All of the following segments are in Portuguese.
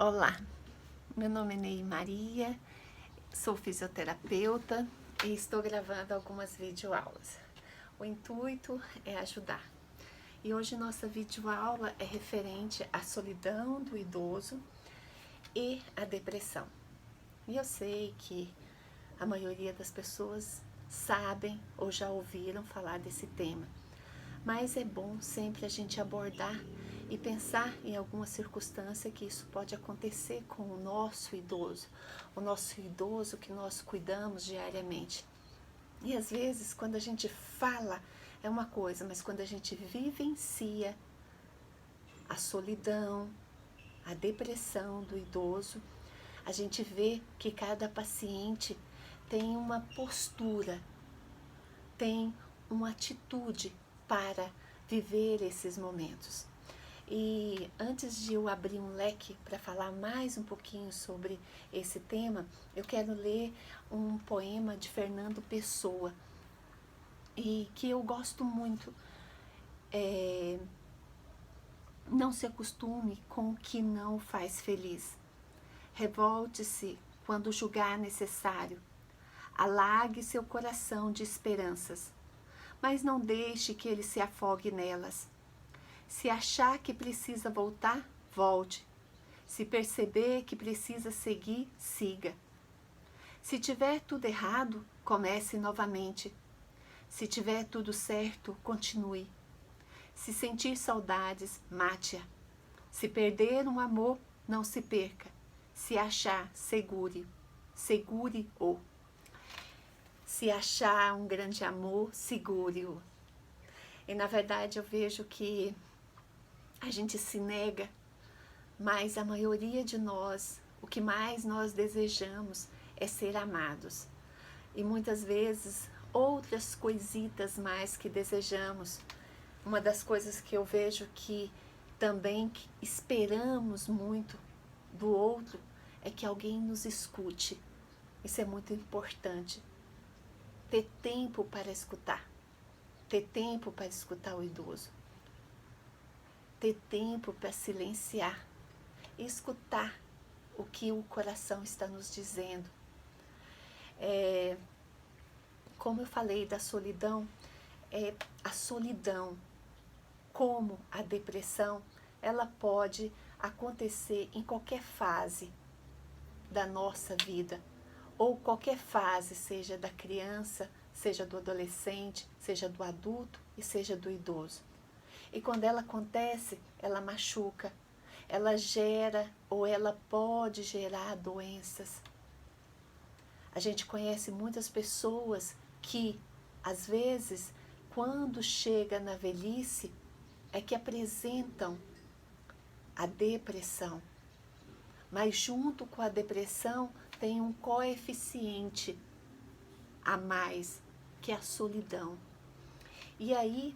Olá, meu nome é Ney Maria, sou fisioterapeuta e estou gravando algumas videoaulas. O intuito é ajudar. E hoje nossa videoaula é referente à solidão do idoso e à depressão. E eu sei que a maioria das pessoas sabem ou já ouviram falar desse tema, mas é bom sempre a gente abordar e pensar em alguma circunstância que isso pode acontecer com o nosso idoso que nós cuidamos diariamente. E às vezes, quando a gente fala é uma coisa, mas quando a gente vivencia a solidão, a depressão do idoso, a gente vê que cada paciente tem uma postura, tem uma atitude para viver esses momentos. E antes de eu abrir um leque para falar mais um pouquinho sobre esse tema, eu quero ler um poema de Fernando Pessoa, e que eu gosto muito. Não se acostume com o que não faz feliz. Revolte-se quando julgar necessário. Alague seu coração de esperanças, mas não deixe que ele se afogue nelas. Se achar que precisa voltar, volte. Se perceber que precisa seguir, siga. Se tiver tudo errado, comece novamente. Se tiver tudo certo, continue. Se sentir saudades, mate-a. Se perder um amor, não se perca. Se achar, segure. Segure-o. Se achar um grande amor, segure-o. E na verdade eu vejo que a gente se nega, mas a maioria de nós, o que mais nós desejamos é ser amados. E muitas vezes outras coisitas mais que desejamos. Uma das coisas que eu vejo que também esperamos muito do outro é que alguém nos escute. Isso é muito importante. Ter tempo para escutar. Ter tempo para escutar o idoso. Ter tempo para silenciar, escutar o que o coração está nos dizendo. Como eu falei da solidão, a solidão, como a depressão, ela pode acontecer em qualquer fase da nossa vida, ou qualquer fase, seja da criança, seja do adolescente, seja do adulto e seja do idoso. E quando ela acontece, ela machuca, ela gera ou ela pode gerar doenças. A gente conhece muitas pessoas que, às vezes, quando chega na velhice, é que apresentam a depressão. Mas junto com a depressão tem um coeficiente a mais, que é a solidão. E aí,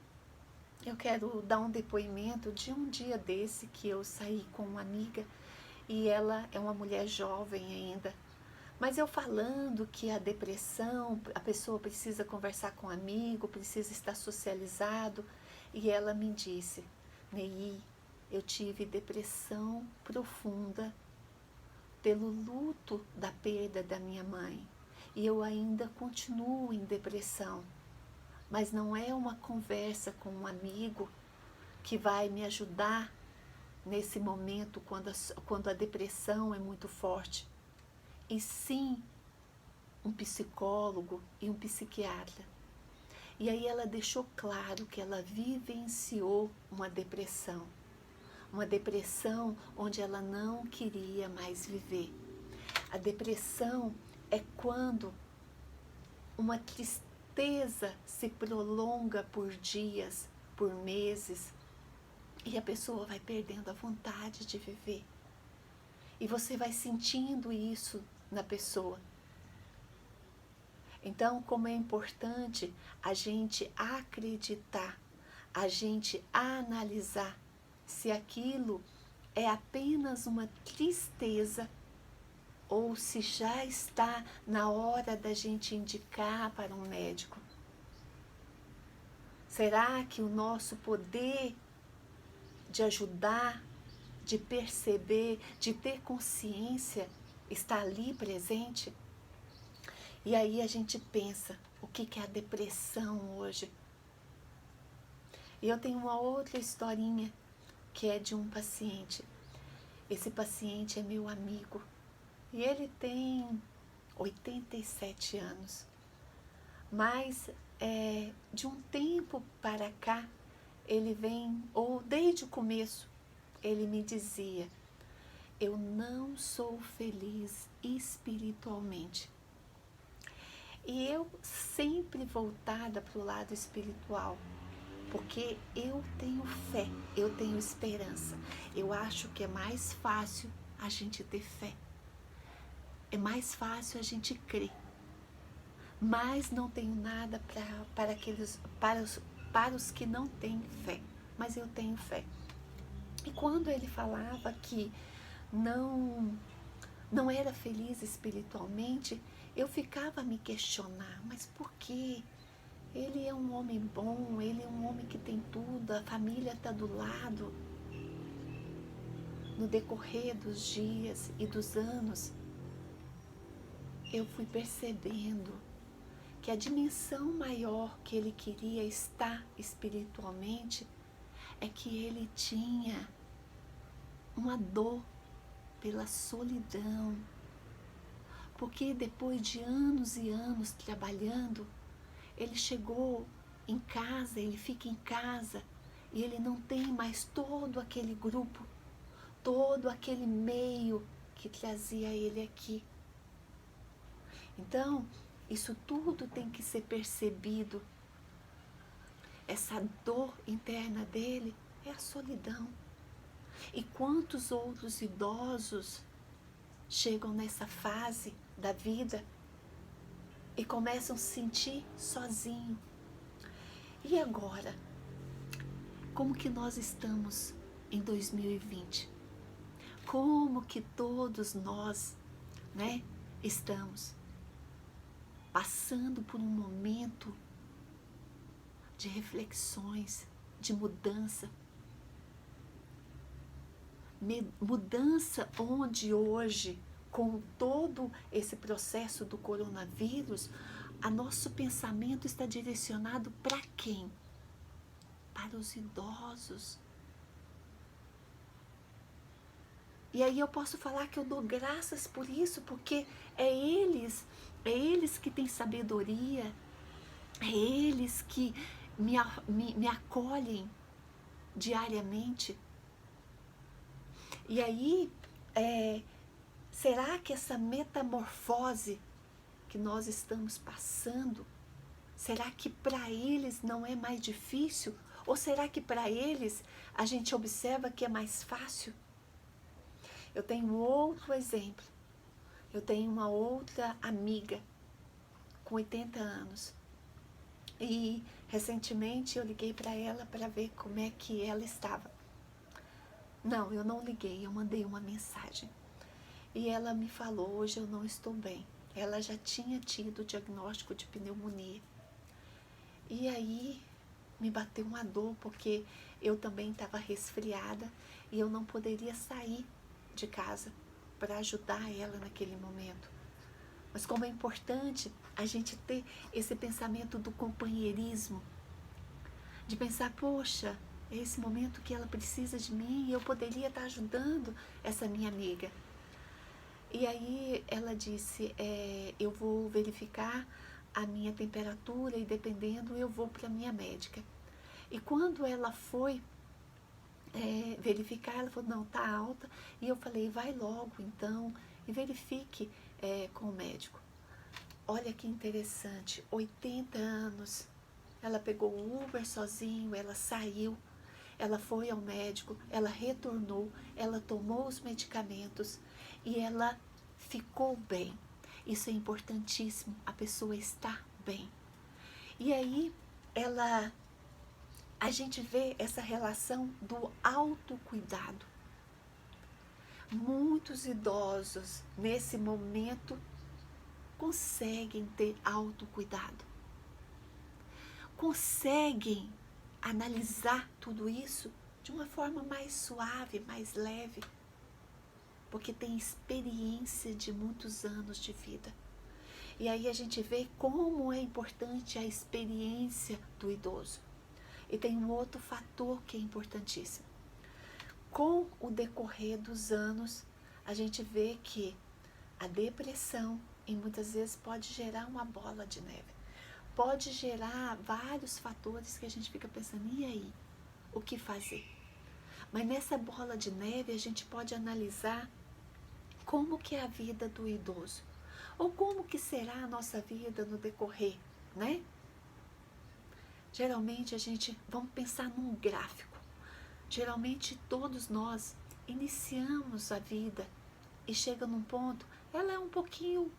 eu quero dar um depoimento de um dia desse que eu saí com uma amiga e ela é uma mulher jovem ainda. Mas eu falando que a depressão, a pessoa precisa conversar com um amigo, precisa estar socializado. E ela me disse: Ney, eu tive depressão profunda pelo luto da perda da minha mãe. E eu ainda continuo em depressão. Mas não é uma conversa com um amigo que vai me ajudar nesse momento quando a depressão é muito forte. E sim, um psicólogo e um psiquiatra. E aí ela deixou claro que ela vivenciou uma depressão onde ela não queria mais viver. A depressão é quando uma tristeza se prolonga por dias, por meses, e a pessoa vai perdendo a vontade de viver. E você vai sentindo isso na pessoa. Então, como é importante a gente acreditar, a gente analisar se aquilo é apenas uma tristeza ou se já está na hora da gente indicar para um médico. Será que o nosso poder de ajudar, de perceber, de ter consciência, está ali presente. E aí a gente pensa, o que é a depressão hoje? E eu tenho uma outra historinha, que é de um paciente. Esse paciente é meu amigo, e ele tem 87 anos. Mas de um tempo para cá, ele vem, ou desde o começo, ele me dizia, eu não sou feliz espiritualmente. E eu sempre voltada para o lado espiritual, porque eu tenho fé, eu tenho esperança. Eu acho que é mais fácil a gente ter fé. É mais fácil a gente crer. Mas não tenho nada para os que não têm fé. Mas eu tenho fé. E quando ele falava que não era feliz espiritualmente, eu ficava a me questionar, mas por quê? Ele é um homem bom, ele é um homem que tem tudo, a família está do lado. No decorrer dos dias e dos anos, eu fui percebendo que a dimensão maior que ele queria estar espiritualmente é que ele tinha uma dor pela solidão. Porque depois de anos e anos trabalhando, ele chegou em casa, ele fica em casa e ele não tem mais todo aquele grupo, todo aquele meio que trazia ele aqui. Então, isso tudo tem que ser percebido. Essa dor interna dele é a solidão. E quantos outros idosos chegam nessa fase da vida e começam a se sentir sozinho. E agora? Como que nós estamos em 2020? Como que todos nós, estamos passando por um momento de reflexões, de mudança. Mudança onde hoje, com todo esse processo do coronavírus, o nosso pensamento está direcionado para quem? Para os idosos. E aí eu posso falar que eu dou graças por isso, porque é eles que têm sabedoria, é eles que me acolhem diariamente. E aí, será que essa metamorfose que nós estamos passando, será que para eles não é mais difícil? Ou será que para eles a gente observa que é mais fácil? Eu tenho outro exemplo. Eu tenho uma outra amiga com 80 anos. E recentemente eu liguei para ela para ver como é que ela estava. Não, eu não liguei, eu mandei uma mensagem. E ela me falou, hoje eu não estou bem. Ela já tinha tido o diagnóstico de pneumonia. E aí me bateu uma dor, porque eu também estava resfriada e eu não poderia sair de casa para ajudar ela naquele momento. Mas como é importante a gente ter esse pensamento do companheirismo, de pensar, poxa, é esse momento que ela precisa de mim e eu poderia estar ajudando essa minha amiga. E aí ela disse, eu vou verificar a minha temperatura e dependendo eu vou para a minha médica. E quando ela foi verificar, ela falou, não, tá alta. E eu falei, vai logo então e verifique com o médico. Olha que interessante, 80 anos, ela pegou o Uber sozinho, ela saiu, ela foi ao médico, ela retornou, ela tomou os medicamentos e ela ficou bem. Isso é importantíssimo, a pessoa estar bem. E aí, a gente vê essa relação do autocuidado. Muitos idosos, nesse momento, conseguem ter autocuidado. Conseguem analisar tudo isso de uma forma mais suave, mais leve, porque tem experiência de muitos anos de vida. E aí a gente vê como é importante a experiência do idoso. E tem um outro fator que é importantíssimo. Com o decorrer dos anos, a gente vê que a depressão, e muitas vezes pode gerar uma bola de neve. Pode gerar vários fatores que a gente fica pensando, e aí? O que fazer? Mas nessa bola de neve a gente pode analisar como que é a vida do idoso. Ou como que será a nossa vida no decorrer, né? Geralmente vamos pensar num gráfico. Geralmente todos nós iniciamos a vida e chega num ponto, ela é um pouquinho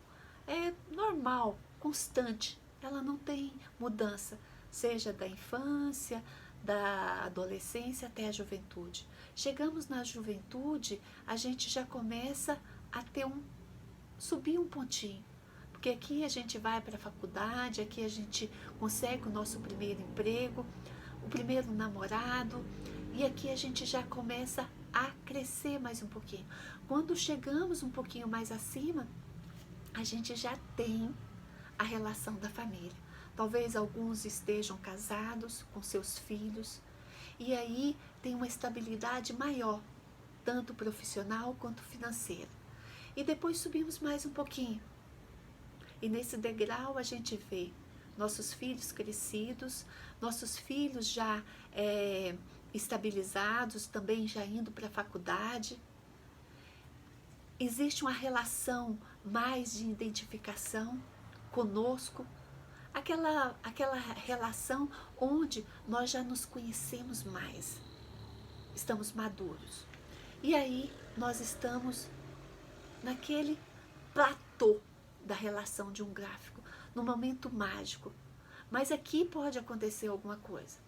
normal, constante. Ela não tem mudança, seja da infância, da adolescência até a juventude. Chegamos na juventude, a gente já começa a subir um pontinho. Porque aqui a gente vai para a faculdade, aqui a gente consegue o nosso primeiro emprego, o primeiro namorado, e aqui a gente já começa a crescer mais um pouquinho. Quando chegamos um pouquinho mais acima, a gente já tem a relação da família. Talvez alguns estejam casados com seus filhos, e aí tem uma estabilidade maior, tanto profissional quanto financeira. E depois subimos mais um pouquinho. E nesse degrau a gente vê nossos filhos crescidos, nossos filhos já estabilizados, também já indo para a faculdade. Existe uma relação mais de identificação conosco, aquela relação onde nós já nos conhecemos mais, estamos maduros. E aí nós estamos naquele platô da relação de um gráfico, no momento mágico. Mas aqui pode acontecer alguma coisa.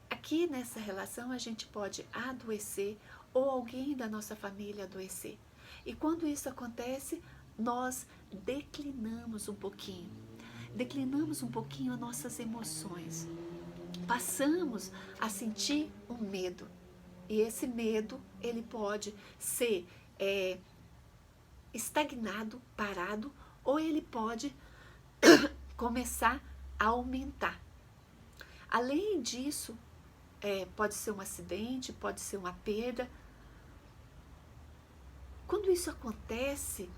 Aqui nessa relação a gente pode adoecer ou alguém da nossa família adoecer. E quando isso acontece, nós declinamos um pouquinho as nossas emoções. Passamos a sentir um medo. E esse medo, ele pode ser estagnado, parado, ou ele pode começar a aumentar. Além disso, pode ser um acidente, pode ser uma perda. Quando isso acontece,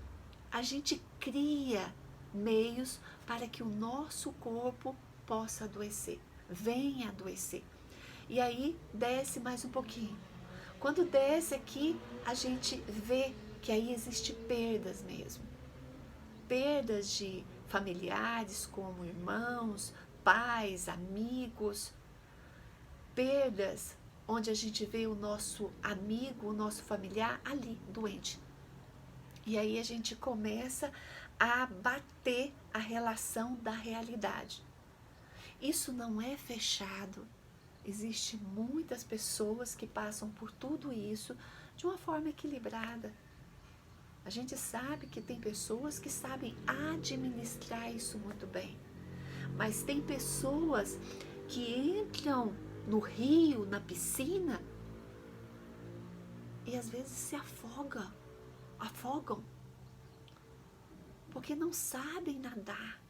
a gente cria meios para que o nosso corpo possa adoecer, venha adoecer. E aí desce mais um pouquinho. Quando desce aqui, a gente vê que aí existe perdas mesmo. Perdas de familiares como irmãos, pais, amigos. Perdas onde a gente vê o nosso amigo, o nosso familiar ali, doente. E aí a gente começa a bater a relação da realidade. Isso não é fechado. Existem muitas pessoas que passam por tudo isso de uma forma equilibrada. A gente sabe que tem pessoas que sabem administrar isso muito bem. Mas tem pessoas que entram no rio, na piscina, e às vezes se afogam, porque não sabem nadar.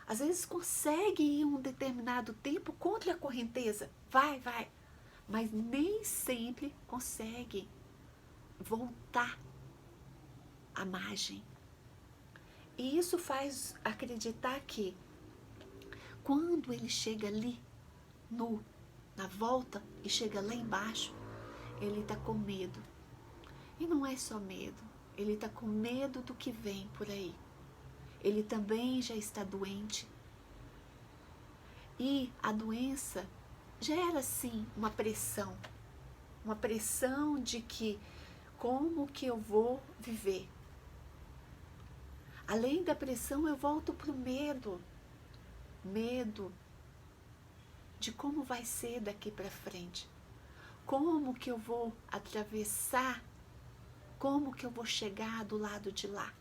Às vezes conseguem ir um determinado tempo contra a correnteza, vai, mas nem sempre conseguem voltar à margem. E isso faz acreditar que quando ele chega ali, na volta, e chega lá embaixo, ele está com medo. E não é só medo, ele está com medo do que vem por aí. Ele também já está doente. E a doença gera, sim, uma pressão de que como que eu vou viver. Além da pressão, eu volto para o medo de como vai ser daqui para frente. Como que eu vou atravessar, como que eu vou chegar do lado de lá.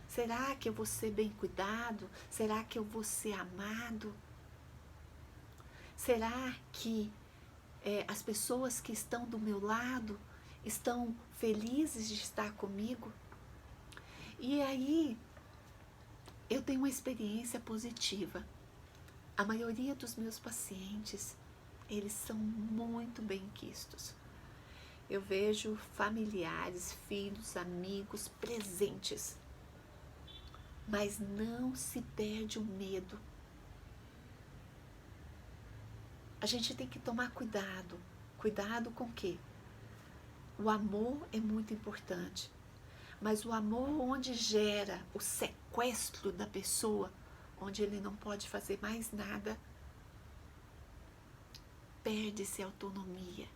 Será que eu vou ser bem cuidado? Será que eu vou ser amado? Será que as pessoas que estão do meu lado estão felizes de estar comigo? E aí eu tenho uma experiência positiva. A maioria dos meus pacientes, eles são muito bem-quistos. Eu vejo familiares, filhos, amigos presentes, mas não se perde o medo. A gente tem que tomar cuidado. Cuidado com o quê? O amor é muito importante, mas o amor onde gera o sequestro da pessoa, onde ele não pode fazer mais nada, perde-se a autonomia.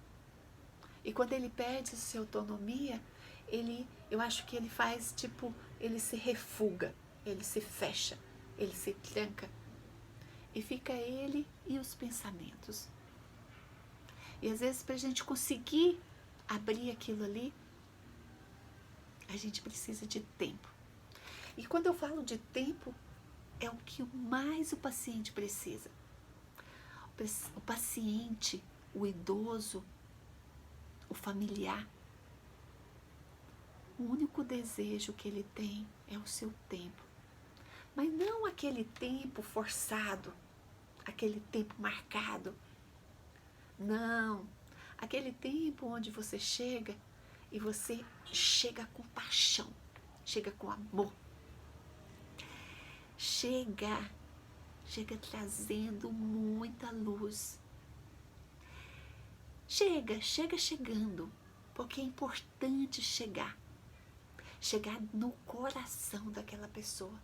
E quando ele perde sua autonomia, eu acho que ele faz ele se refuga, ele se fecha, ele se tranca. E fica ele e os pensamentos. E às vezes para a gente conseguir abrir aquilo ali, a gente precisa de tempo. E quando eu falo de tempo, é o que mais o paciente precisa. O paciente, o idoso, o familiar, o único desejo que ele tem é o seu tempo. Mas não aquele tempo forçado, aquele tempo marcado. Não, aquele tempo onde você chega e você chega com paixão, chega com amor. Chega trazendo muita luz. Chega chegando, porque é importante chegar no coração daquela pessoa.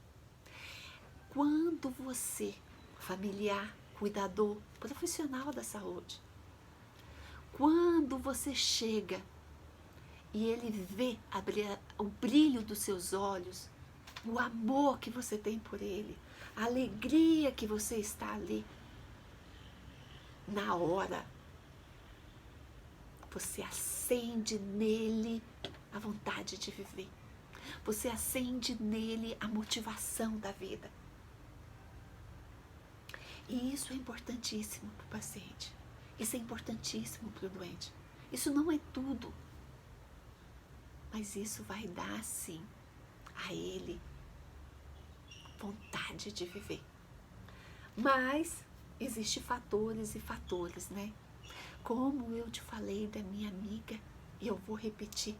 Quando você, familiar, cuidador, profissional da saúde, quando você chega e ele vê o brilho dos seus olhos, o amor que você tem por ele, a alegria que você está ali, na hora, você acende nele a vontade de viver. Você acende nele a motivação da vida. E isso é importantíssimo para o paciente. Isso é importantíssimo para o doente. Isso não é tudo. Mas isso vai dar, sim, a ele vontade de viver. Mas existem fatores e fatores, né? Como eu te falei da minha amiga, e eu vou repetir.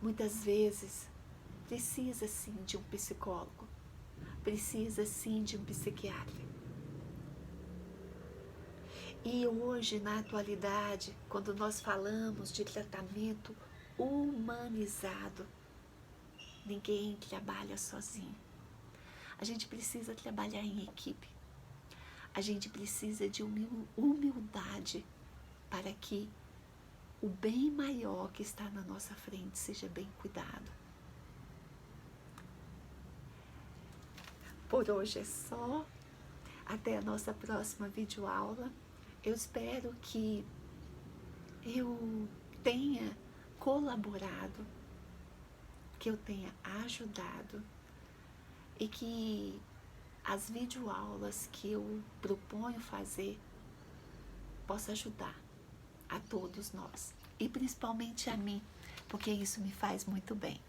Muitas vezes precisa sim de um psicólogo, precisa sim de um psiquiatra. E hoje, na atualidade, quando nós falamos de tratamento humanizado, ninguém trabalha sozinho. A gente precisa trabalhar em equipe. A gente precisa de humildade para que o bem maior que está na nossa frente seja bem cuidado. Por hoje é só. Até a nossa próxima videoaula. Eu espero que eu tenha colaborado, que eu tenha ajudado e que as videoaulas que eu proponho fazer possa ajudar a todos nós e principalmente a mim, porque isso me faz muito bem.